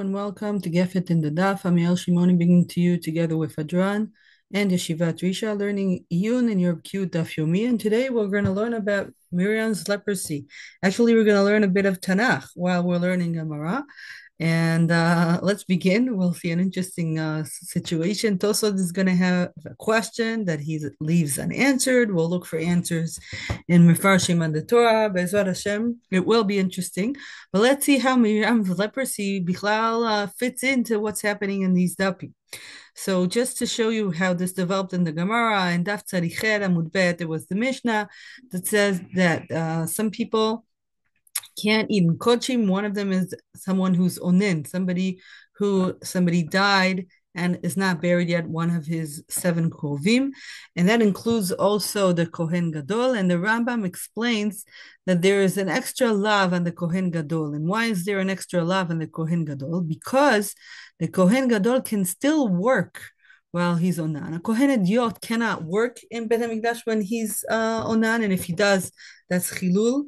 and welcome to Gefet in the Daf. I'm Yael Shimoni, bringing to you together with Aharon and Yeshivat Drisha, learning Iyun in your cute Daf Yomi. And today we're going to learn about Miriam's leprosy. Actually, we're going to learn a bit of Tanakh while we're learning Gemara. And let's begin. We'll see an interesting situation. Tosafot is going to have a question that he leaves unanswered. We'll look for answers in Perushim and the Torah. Be'ezrat Hashem, it will be interesting. But let's see how Miriam's leprosy bichlal fits into what's happening in these dapim. So just to show you how this developed in the Gemara, in Daf Tzarichet Amud Bet, there was the Mishnah that says that some people can't eat kochim. One of them is someone who's onin, somebody died and is not buried yet, one of his 7 krovim, and that includes also the Kohen Gadol. And the Rambam explains that there is an extra lav on the Kohen Gadol. And why is there an extra lav on the Kohen Gadol? Because the Kohen Gadol can still work while he's onan. A Kohen Idiot cannot work in Bet HaMikdash when he's onan, and if he does, that's chilul.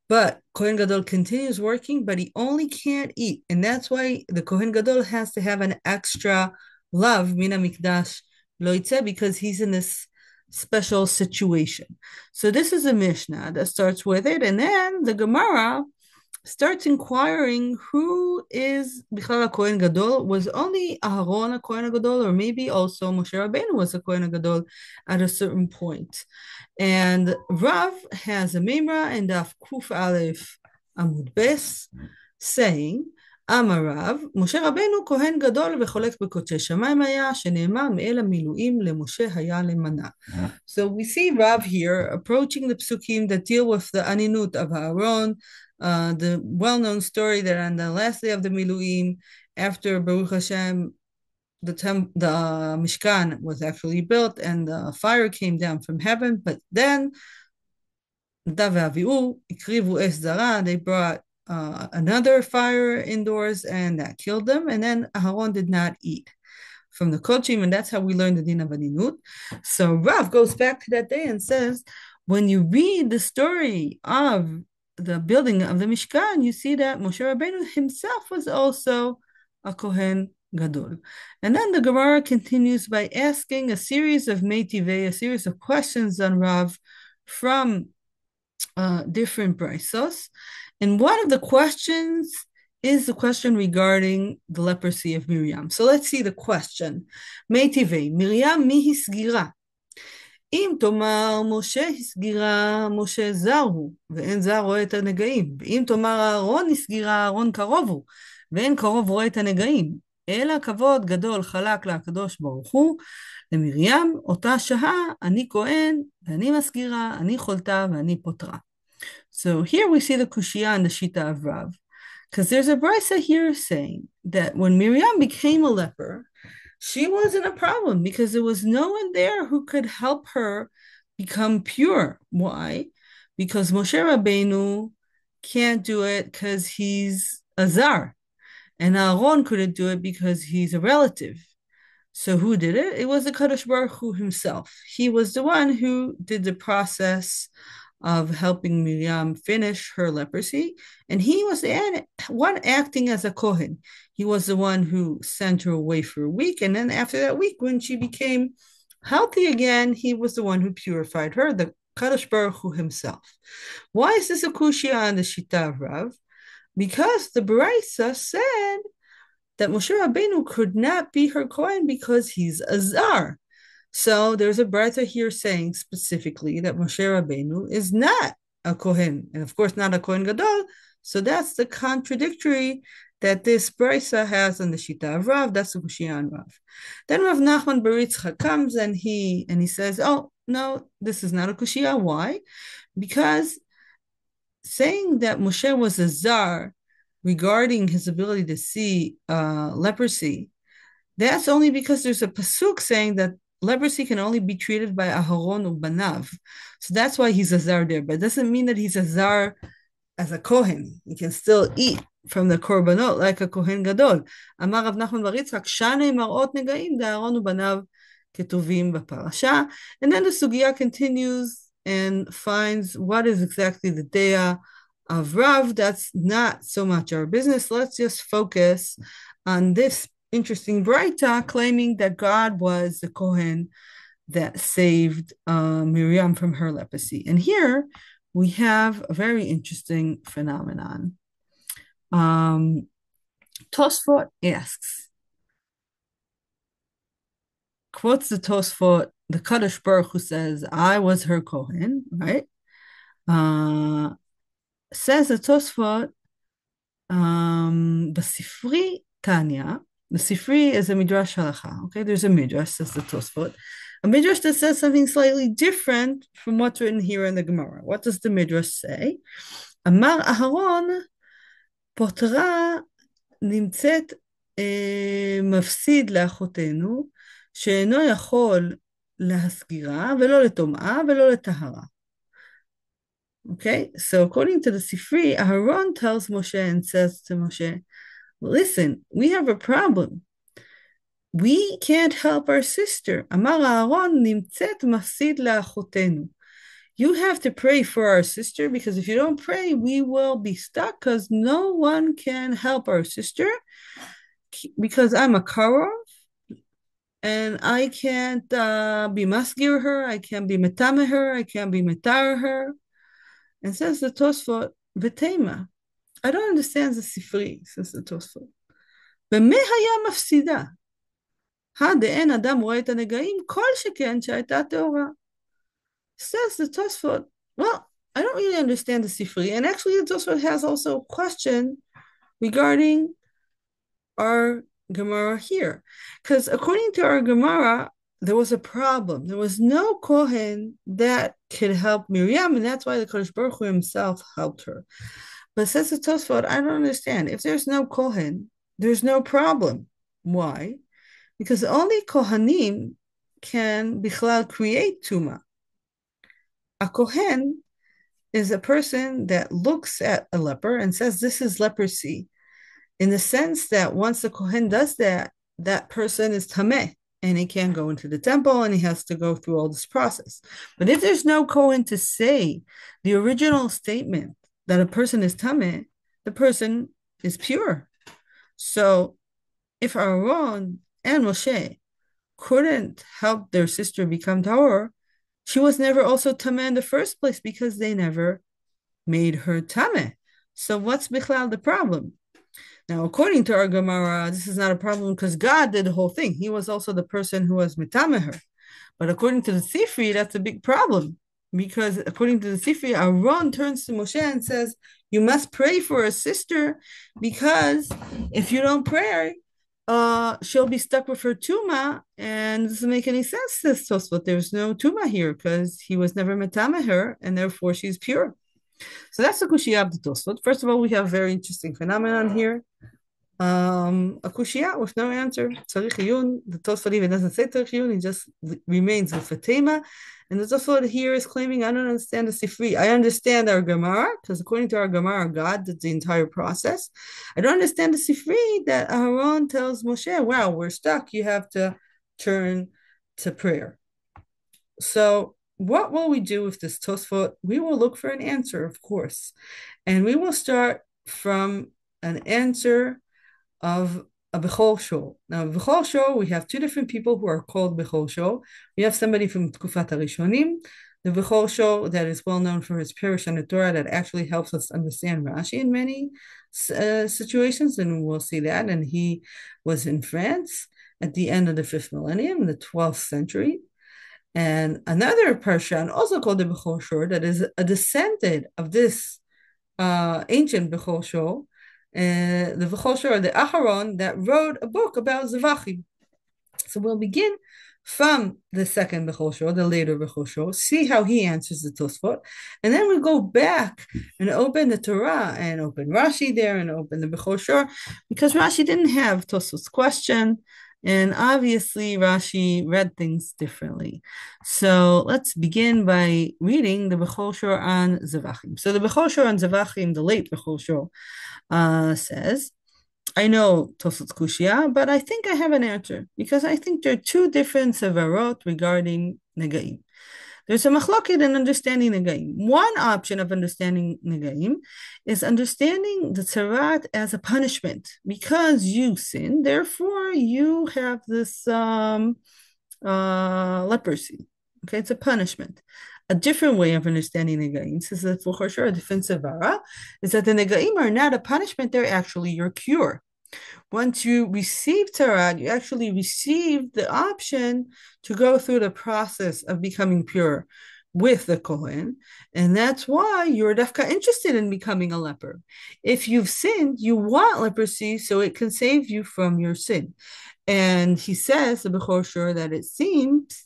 But Kohen Gadol continues working, but he only can't eat. And that's why the Kohen Gadol has to have an extra love, mina mikdash lo yitzeh, because he's in this special situation. So this is a Mishnah that starts with it. And then the Gemara starts inquiring who is Bichlal Kohen Gadol. Was only Aharon a Kohen Gadol, or maybe also Moshe Rabeinu was a Kohen Gadol at a certain point. And Rav has a Mimra and Daf Kuf Aleph Amud Bes saying, Amarav, Moshe Rabeinu Kohen Gadol וחולק בקודשי שמיים היה, שנאמר מאל המילואים למשה היה למנה. So we see Rav here approaching the psukim that deal with the aninut of Aharon, the well-known story that on the last day of the Miluim, after Baruch Hashem, the Mishkan was actually built and the fire came down from heaven, but then they brought another fire indoors and that killed them, and then Aharon did not eat from the kochim, and that's how we learned the din of aninut. So Rav goes back to that day and says, when you read the story of the building of the Mishkan, you see that Moshe Rabeinu himself was also a Kohen Gadol. And then the Gemara continues by asking a series of meitivei, a series of questions on Rav from different brisos. And one of the questions is the question regarding the leprosy of Miriam. So let's see the question. Meitivei, Miriam mi hisgira? אם תאמר משה הסגירה, משה זר הוא, ואין זר רואה את הנגעים. ואם תאמר אהרון הסגירה, אהרון קרוב הוא, ואין קרוב רואה את הנגעים. אלא כבוד גדול חלק לקדוש ברוך הוא, למרים, אותה שעה, אני כהן, ואני מסגירה, אני חולתה, ואני פותרה. So here we see the kushia and the shita of Rav, because there's a brisa here saying that when Miriam became a leper, she wasn't a problem because there was no one there who could help her become pure. Why? Because Moshe Rabeinu can't do it because he's a zar, and Aharon couldn't do it because he's a relative. So who did it? It was the Kadosh Baruch Hu himself. He was the one who did the process of helping Miriam finish her leprosy, and he was the one acting as a Kohen. He was the one who sent her away for a week, and then after that week, when she became healthy again, he was the one who purified her, the Kadosh Baruch Hu himself. Why is this a kushia on the Shita of Rav? Because the Brisa said that Moshe Rabeinu could not be her Kohen because he's a zar. So there's a brisa here saying specifically that Moshe Rabeinu is not a Kohen, and of course not a Kohen Gadol. So that's the contradictory that this brisa has on the Shita of Rav. That's the kushia on Rav. Then Rav Nachman bar Yitzchak comes and he says, oh, no, this is not a kushia. Why? Because saying that Moshe was a zar regarding his ability to see leprosy, that's only because there's a pasuk saying that leprosy can only be treated by Aharon ubanav. So that's why he's a zar there. But it doesn't mean that he's a zar as a Kohen. He can still eat from the korbanot like a Kohen Gadol. Amar Rav Nachman bar Yitzchak, Shane marot negaim Aharon ubanav ketuvim b'parasha. And then the sugya continues and finds what is exactly the dea of Rav, that's not so much our business. Let's just focus on this interesting Braita claiming that God was the Kohen that saved Miriam from her leprosy. And here we have a very interesting phenomenon. Tosafot asks, quotes the Tosafot, the Kadosh Baruch who says, I was her Kohen, right? Says the Tosafot, Basifri Tanya, the Sifri is a Midrash Halacha, okay? There's a Midrash, says the Tosafot. A Midrash that says something slightly different from what's written here in the Gemara. What does the Midrash say? Amar Aharon, פוטרה נמצאת מפסיד לאחותינו, שאינו יכול להסגירה ולא לטומאה ולא לטהרה. Okay, so according to the Sifri, Aharon tells Moshe and says to Moshe, listen, we have a problem. We can't help our sister. Amar Aharon נמצאת מפסיד לאחותינו. You have to pray for our sister, because if you don't pray, we will be stuck, because no one can help our sister, because I'm a karov, and I can't be masgir her, I can't be metame her, I can't be metar her. And says the Tosafot, v'tema. I don't understand the Sifri, says the Tosafot. במה היה מפסידה? דאין אדם רואה את הנגעים, כל שכן שהייתה טהורה. Says the Tosafot, well, I don't really understand the Sifri. And actually, the Tosafot has also a question regarding our Gemara here. Because according to our Gemara, there was a problem. There was no Kohen that could help Miriam, and that's why the Kodesh Baruch Hu himself helped her. But says the Tosafot, I don't understand. If there's no Kohen, there's no problem. Why? Because only Kohanim can bichlal create Tuma. A Kohen is a person that looks at a leper and says, this is leprosy, in the sense that once the Kohen does that, that person is tameh, and he can't go into the temple, and he has to go through all this process. But if there's no Kohen to say the original statement that a person is tameh, the person is pure. So if Aharon and Moshe couldn't help their sister become tahor, she was never also tameh in the first place, because they never made her tameh. So what's bichlal the problem? Now, according to our Gemara, this is not a problem because God did the whole thing. He was also the person who was metameh her. But according to the Sifri, that's a big problem, because according to the Sifri, Aharon turns to Moshe and says, you must pray for a sister, because if you don't pray, she'll be stuck with her tuma, and it doesn't make any sense, says Tosafot. There's no tuma here, because he was never metameh her, and therefore she's pure. So that's the kushiyah of the Tosafot. First of all, we have a very interesting phenomenon here. A kushiyah with no answer. Tzarich Iyun. The Tosafot even doesn't say tzarich Iyun, he just remains with a tema. And the Tosafot here is claiming, I don't understand the Sifri. I understand our Gemara, because according to our Gemara, God did the entire process. I don't understand the Sifri that Aharon tells Moshe, wow, we're stuck. You have to turn to prayer. So what will we do with this Tosafot? We will look for an answer, of course. And we will start from an answer of a Bechol Shol. Now, Bechol Shol, we have two different people who are called Bechol Shol. We have somebody from Tkufat HaRishonim, the Bechol Shol that is well known for his Perushim on the Torah, that actually helps us understand Rashi in many situations, and we'll see that. And he was in France at the end of the 5th millennium, in the 12th century. And another Parshan, also called the Bechol Shor, that is a descendant of this ancient Bechol Shor, the Bechol Shor, the Aharon, that wrote a book about Zevachim. So we'll begin from the second Bechol Shor, the later Bechol Shor, see how he answers the Tosafot, and then we go back and open the Torah and open Rashi there and open the Bechol Shor, because Rashi didn't have Tosafot's question. And obviously, Rashi read things differently. So let's begin by reading the Bechol Shor on Zevachim. So the Bechol Shor on Zevachim, the late Bechol Shor, says, I know Tosafot's kushia, but I think I have an answer, because I think there are two different sevarot regarding negaim. There's a machloket in understanding negaim. One option of understanding negaim is understanding the tzaraat as a punishment. Because you sin, therefore you have this leprosy. Okay, it's a punishment. A different way of understanding negaim, this is for sure a different sevara, is that the negaim are not a punishment, they're actually your cure. Once you receive Tzaraat, you actually receive the option to go through the process of becoming pure with the Kohen. And that's why you're dafka interested in becoming a leper. If you've sinned, you want leprosy so it can save you from your sin. And he says, the Bechor Shur, that it seems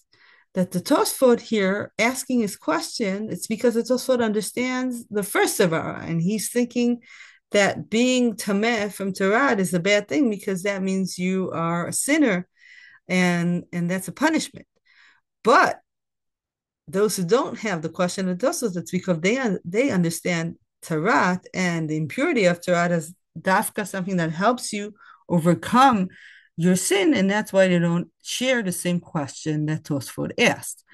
that the Tosafot here asking his question, it's because the Tosafot understands the first Sevara, and he's thinking that being tameh from Tzaraat is a bad thing because that means you are a sinner, and that's a punishment. But those who don't have the question of Tosafot, it's because they understand Tzaraat and the impurity of Tzaraat as dafka, something that helps you overcome your sin, and that's why they don't share the same question that Tosafot asked.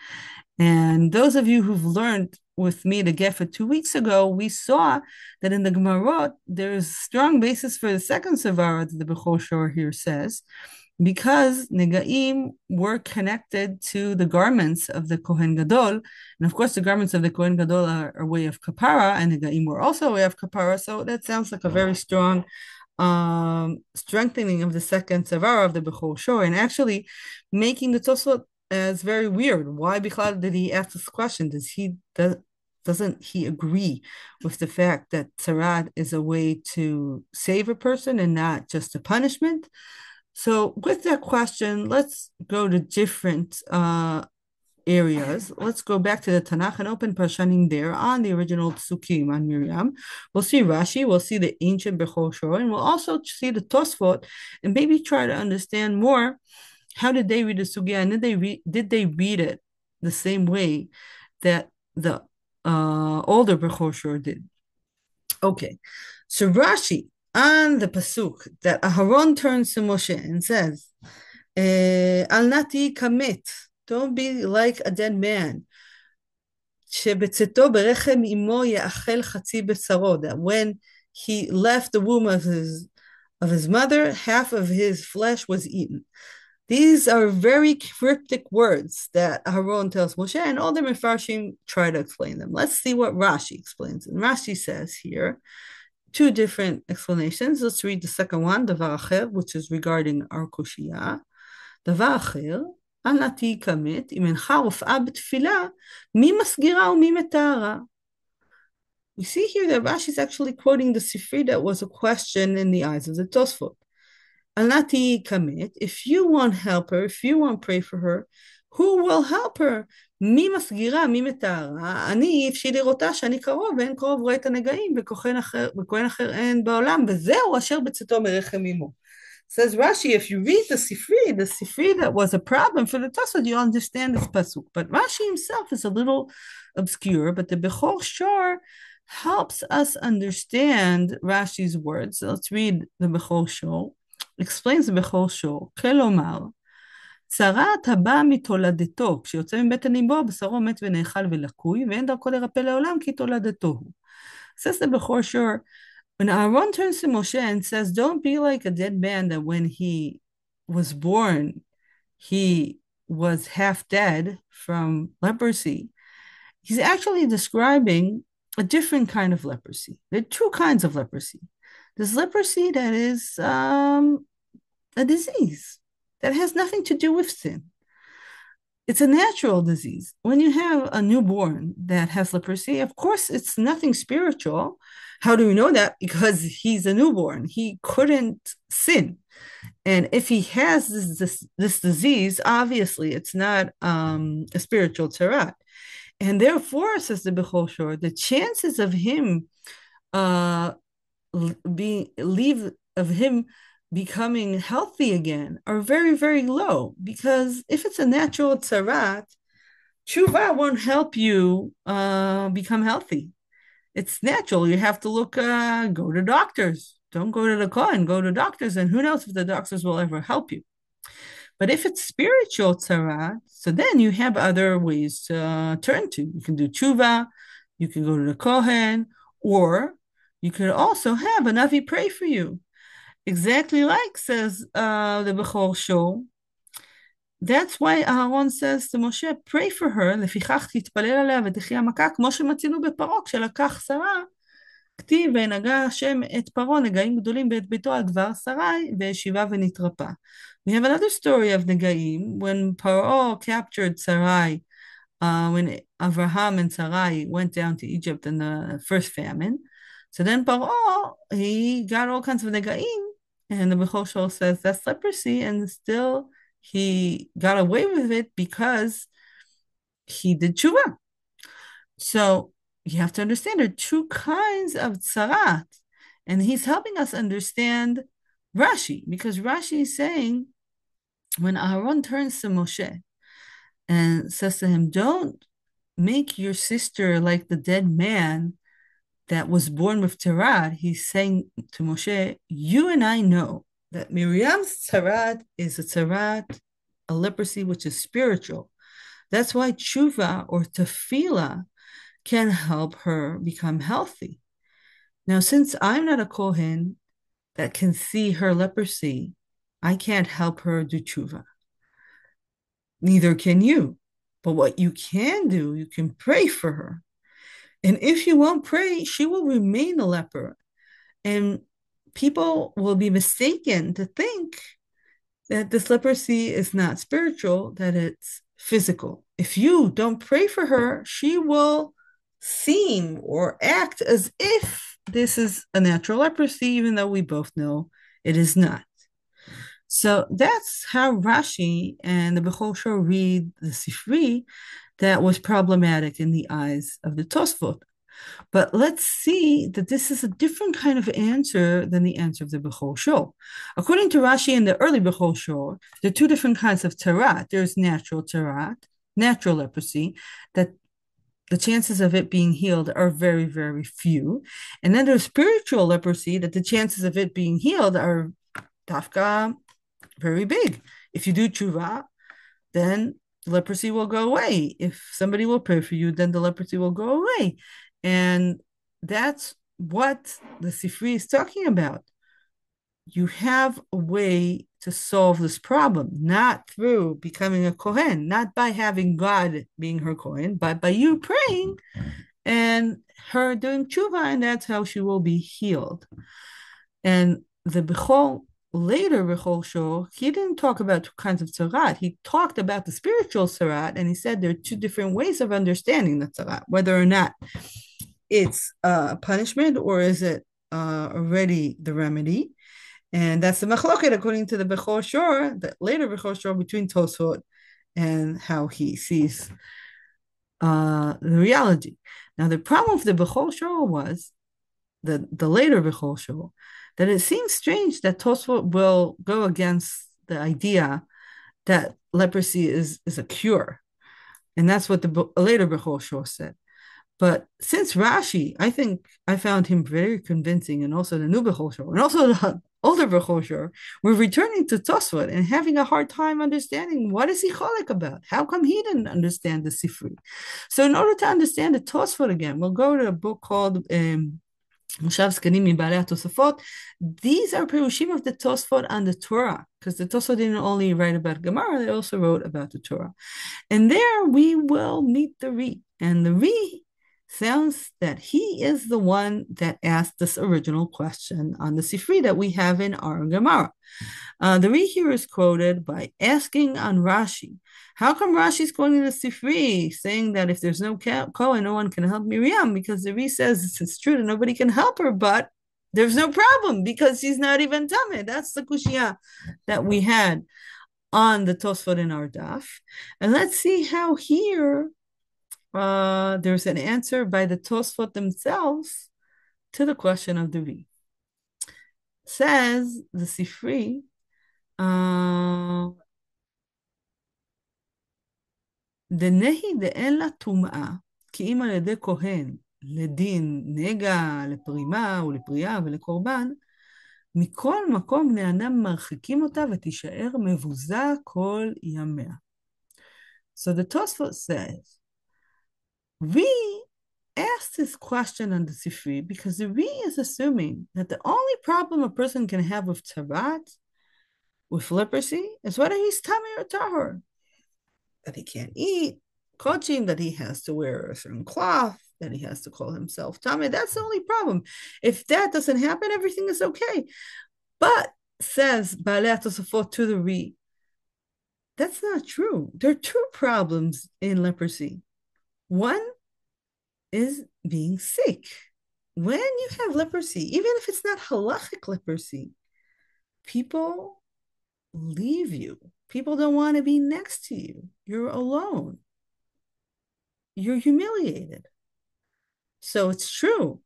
And those of you who've learned with me the Gefet 2 weeks ago, we saw that in the Gemarot, there is strong basis for the second Sevara that the Bechor Shor here says, because Negaim were connected to the garments of the Kohen Gadol. And of course, the garments of the Kohen Gadol are a way of kapara, and Negaim were also a way of kapara. So that sounds like a very strong strengthening of the second Sevara of the Bechor Shor, and actually making the Tosafot as very weird. Why Bichlal did he ask this question? Doesn't he agree with the fact that Tzaraat is a way to save a person and not just a punishment? So with that question, let's go to different areas. Let's go back to the Tanakh and open Parshanim there on the original Psukim on Miriam. We'll see Rashi, we'll see the ancient Bechor Shor, and we'll also see the Tosafot and maybe try to understand more. How did they read the sugya, and did they read it the same way that the older Bechor Shor did? Okay, so Rashi on the pasuk that Aharon turns to Moshe and says, "Al nati kamet, don't be like a dead man. שבצאתו ברחם אמו יאכל חצי בשרו," that when he left the womb of his mother, half of his flesh was eaten. These are very cryptic words that Aharon tells Moshe, and all the Mefarshim try to explain them. Let's see what Rashi explains. And Rashi says here two different explanations. Let's read the second one, Davar Acher, which is regarding our Kushiyah. Davar Acher, אל נא תהי כמת, אם אינך רופאה בתפילה, מי מסגירה ומי מטהרה? We see here that Rashi is actually quoting the Sifri that was a question in the eyes of the Tosafot. Alnati kamet, if you want help her, if you want to pray for her, who will help her? מי מסגירה, מי מטהרה? אני אפשי לראותה שאני קרוב, ואין קרוב רואה את הנגעים, וכהן אחר אין בעולם, וזהו אשר בצאתו מרחם אמו. Says Rashi, if you read the Sifri that was a problem for the Tosafot, you understand this pasuk. But Rashi himself is a little obscure, but the Bechor Shor helps us understand Rashi's words. So let's read the Bechor Shor. Explains the Bechor Shor, כלומר, צרעת הבא מתולדתו, כשיוצא מבית הניבו, בשרו מת ונאכל ולקוי, ואין דרכו לרפא לעולם כי תולדתו הוא. Says the Bechor Shor, when Aharon turns to Moshe and says, don't be like a dead man that when he was born, he was half dead from leprosy, he's actually describing a different kind of leprosy. There are two kinds of leprosy. There's leprosy that is a disease that has nothing to do with sin. It's a natural disease. When you have a newborn that has leprosy, of course, it's nothing spiritual. How do we know that? Because he's a newborn. He couldn't sin. And if he has this disease, obviously, it's not a spiritual tzaraat. And therefore, says the Bechor Shor, the chances of him becoming healthy again are very, very low, because if it's a natural tzaraat, tshuva won't help you become healthy. It's natural. You have to go to doctors. Don't go to the Kohen, go to doctors, and who knows if the doctors will ever help you. But if it's spiritual tzaraat, so then you have other ways to turn to. You can do tshuva, you can go to the Kohen, or you could also have a Navi pray for you. Exactly like says the Bechor Shor. That's why Aharon says to Moshe, pray for her, לפיכך תתפלל עליה ותחיה מכה, כמו שמצינו בפרעה, כשלקח שרה, כתיב ונגע השם את פרעה נגעים גדולים בית ביתו על דבר שרי, והשיבה ונתרפא. We have another story of Negaim, when Paro captured Sarai, when Abraham and Sarai went down to Egypt in the first famine. So then Paro, he got all kinds of Negaim, and the Bechor Shor says that's leprosy, and still he got away with it because he did tshuva. So you have to understand there are two kinds of tzaraat, and he's helping us understand Rashi, because Rashi is saying when Aharon turns to Moshe and says to him, don't make your sister like the dead man that was born with Tzaraat, he's saying to Moshe, you and I know that Miriam's Tzaraat is a Tzaraat, a leprosy which is spiritual. That's why tshuva or tefillah can help her become healthy. Now, since I'm not a Kohen that can see her leprosy, I can't help her do tshuva. Neither can you. But what you can do, you can pray for her. And if you won't pray, she will remain a leper. And people will be mistaken to think that this leprosy is not spiritual, that it's physical. If you don't pray for her, she will seem or act as if this is a natural leprosy, even though we both know it is not. So that's how Rashi and the Bechor Shor read the Sifri that was problematic in the eyes of the Tosafot. But let's see that this is a different kind of answer than the answer of the Bechor Shor. According to Rashi and the early Bechor Shor, there are two different kinds of tzaraat. There's natural tzaraat, natural leprosy, that the chances of it being healed are very, very few. And then there's spiritual leprosy, that the chances of it being healed are dafka very big. If you do tshuva, then leprosy will go away. If somebody will pray for you, then the leprosy will go away. And that's what the Sifri is talking about. You have a way to solve this problem, not through becoming a Kohen, not by having God being her Kohen, but by you praying and her doing tshuva, and that's how she will be healed. And the Bechor, later Bechor Shor, he didn't talk about two kinds of tzaraat. He talked about the spiritual tzaraat, and he said there are two different ways of understanding the tzaraat, whether or not it's punishment or is it already the remedy. And that's the machloket according to the Bechor Shor, the later Bechor Shor, between Tosafot and how he sees the reality. Now the problem of the Bechor Shor was the later Bechor Shor, that it seems strange that Tosafot will go against the idea that leprosy is a cure. And that's what the later Bechor Shor said. But since Rashi, I think I found him very convincing, and also the new Bechor Shor, and also the older Bechor Shor, we're returning to Tosafot and having a hard time understanding what is he cholek about? How come he didn't understand the Sifri? So in order to understand the Tosafot again, we'll go to a book called Moshav Zkanim Mibalei Tosafot. These are Perushim of the Tosafot on the Torah, because the Tosafot didn't only write about Gemara, they also wrote about the Torah. And there we will meet the Ri. And the Ri sounds that he is the one that asked this original question on the Sifri that we have in our Gemara. The Ri here is quoted by asking on Rashi, how come Rashi is quoting the Sifri, saying that if there's no Kohen, no one can help Miriam, because the Ri says it's true that nobody can help her, but there's no problem because she's not even Tameh. That's the kushia that we had on the Tosafot in our daf. And let's see how here there's an answer by the Tosafot themselves to the question of the Ri. Says the Sifri, דנהי דאין לה טומאה, כי אם על ידי כהן לדין נגע לפרימה ולפרייה ולקורבן, מכל מקום בני אדם מרחיקים אותה ותישאר מבוזה כל ימיה. So the Tosafot says, we asked this question on the Sifri because the Ri is assuming that the only problem a person can have with Tzaraat, with leprosy, is whether he's Tameh or Tahor. That he can't eat, coaching, that he has to wear a certain cloth, that he has to call himself Tameh. That's the only problem. If that doesn't happen, everything is okay. But, says Baalei Tosafot to the Ri, that's not true. There are two problems in leprosy. One is being sick. When you have leprosy, even if it's not halachic leprosy, people leave you. People don't want to be next to you. You're alone. You're humiliated. So it's true.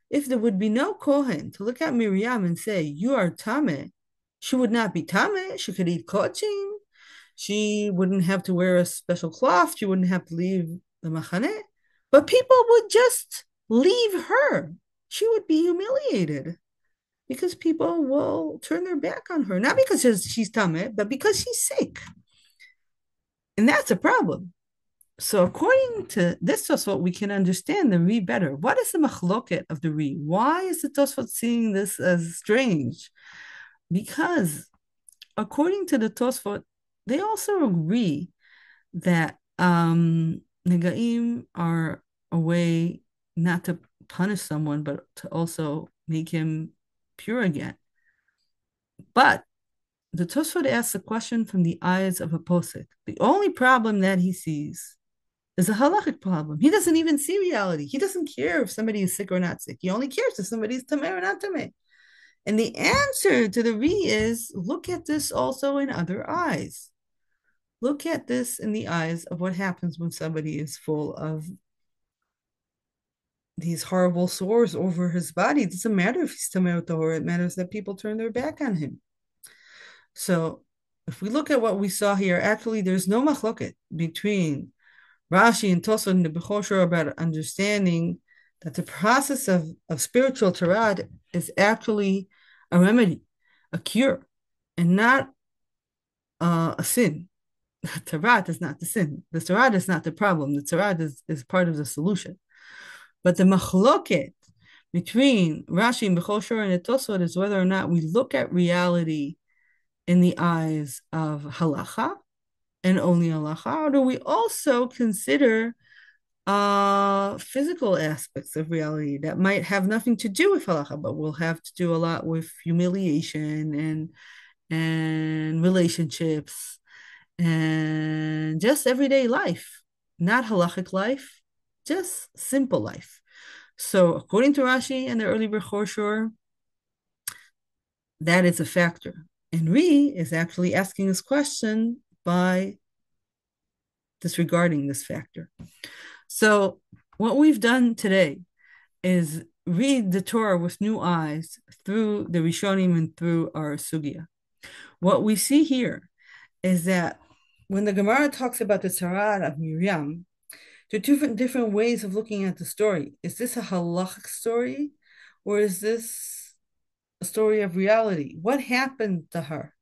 If there would be no Kohen to look at Miriam and say, you are Tameh, she would not be Tameh. She could eat kochim. She wouldn't have to wear a special cloth. She wouldn't have to leave the machaneh. But people would just leave her. She would be humiliated because people will turn their back on her. Not because she's tameh, but because she's sick. And that's a problem. So according to this Tosafot, we can understand the Ri better. What is the machloket of the Ri? Why is the Tosafot seeing this as strange? Because according to the Tosafot, they also agree that negaim are a way not to punish someone, but to also make him pure again. But the Tosafot asks a question from the eyes of a posek. The only problem that he sees is a halachic problem. He doesn't even see reality. He doesn't care if somebody is sick or not sick. He only cares if somebody is tameh or not tameh. And the answer to the Ri is, look at this also in other eyes. Look at this in the eyes of what happens when somebody is full of these horrible sores over his body. It doesn't matter if he's tameh or tahor. It matters that people turn their back on him. So if we look at what we saw here, actually there's no machloket between Rashi and Tosafot and the Bechor Shor about understanding that the process of spiritual Tzaraat is actually a remedy, a cure, and not a sin. Tzaraat is not the sin. The Tzaraat is not the problem. The Tzaraat is part of the solution. But the machloket between Rashi and Bechor Shor and the Tosafot is whether or not we look at reality in the eyes of halacha and only halacha, or do we also consider physical aspects of reality that might have nothing to do with halacha, but will have to do a lot with humiliation and relationships and just everyday life, not halachic life, just simple life. So according to Rashi and the early Bechor Shor, that is a factor. And Ri is actually asking this question by disregarding this factor. So what we've done today is read the Torah with new eyes through the Rishonim and through our sugya. What we see here is that when the Gemara talks about the Tzaraat of Miriam, there are two different ways of looking at the story. Is this a halachic story, or is this a story of reality? What happened to her?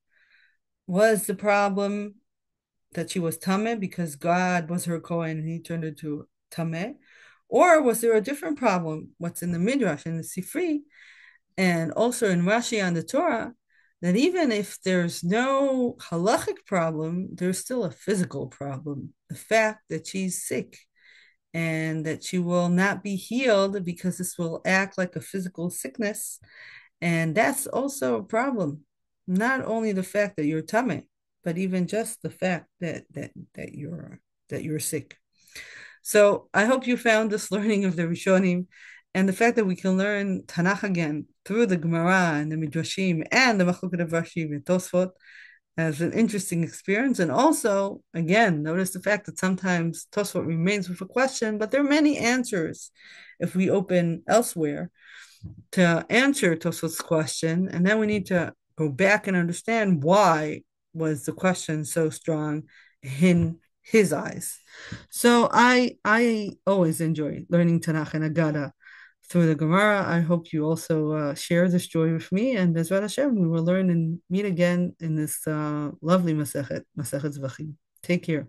Was the problem that she was tameh because God was her Kohen and he turned her to tameh? Or was there a different problem? What's in the Midrash and the Sifri, and also in Rashi on the Torah, that even if there's no halachic problem, there's still a physical problem. The fact that she's sick and that she will not be healed because this will act like a physical sickness. And that's also a problem. Not only the fact that you're tameh, but even just the fact that you're sick. So I hope you found this learning of the Rishonim and the fact that we can learn Tanakh again through the Gemara and the Midrashim and the Machloket of Rashi and Tosafot as an interesting experience. And also, again, notice the fact that sometimes Tosafot remains with a question, but there are many answers if we open elsewhere to answer Tosafot's question. And then we need to go back and understand why was the question so strong in his eyes. So I always enjoy learning Tanakh and Agada through the Gemara. I hope you also share this joy with me. And Bezrat Hashem, we will learn and meet again in this lovely Masechet Zevachim. Take care.